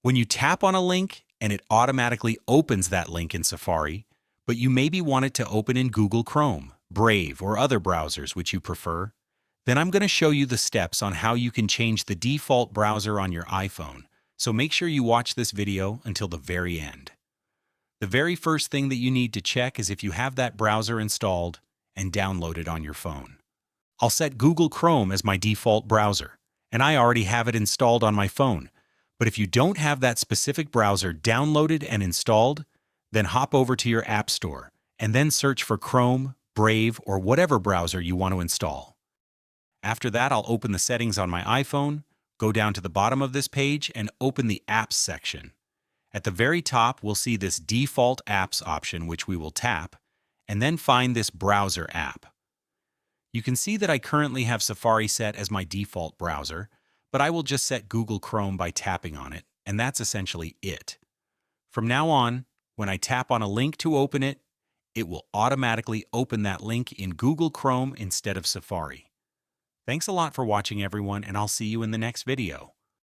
When you tap on a link and it automatically opens that link in Safari, but you maybe want it to open in Google Chrome, Brave, or other browsers which you prefer, then I'm going to show you the steps on how you can change the default browser on your iPhone, so make sure you watch this video until the very end. The very first thing that you need to check is if you have that browser installed and downloaded on your phone. I'll set Google Chrome as my default browser, and I already have it installed on my phone. But if you don't have that specific browser downloaded and installed, then hop over to your App Store and then search for Chrome, Brave, or whatever browser you want to install. After that, I'll open the settings on my iPhone, go down to the bottom of this page, and open the Apps section. At the very top, we'll see this Default Apps option, which we will tap, and then find this Browser app. You can see that I currently have Safari set as my default browser, but I will just set Google Chrome by tapping on it, and that's essentially it. From now on, when I tap on a link to open it, it will automatically open that link in Google Chrome instead of Safari. Thanks a lot for watching, everyone, and I'll see you in the next video.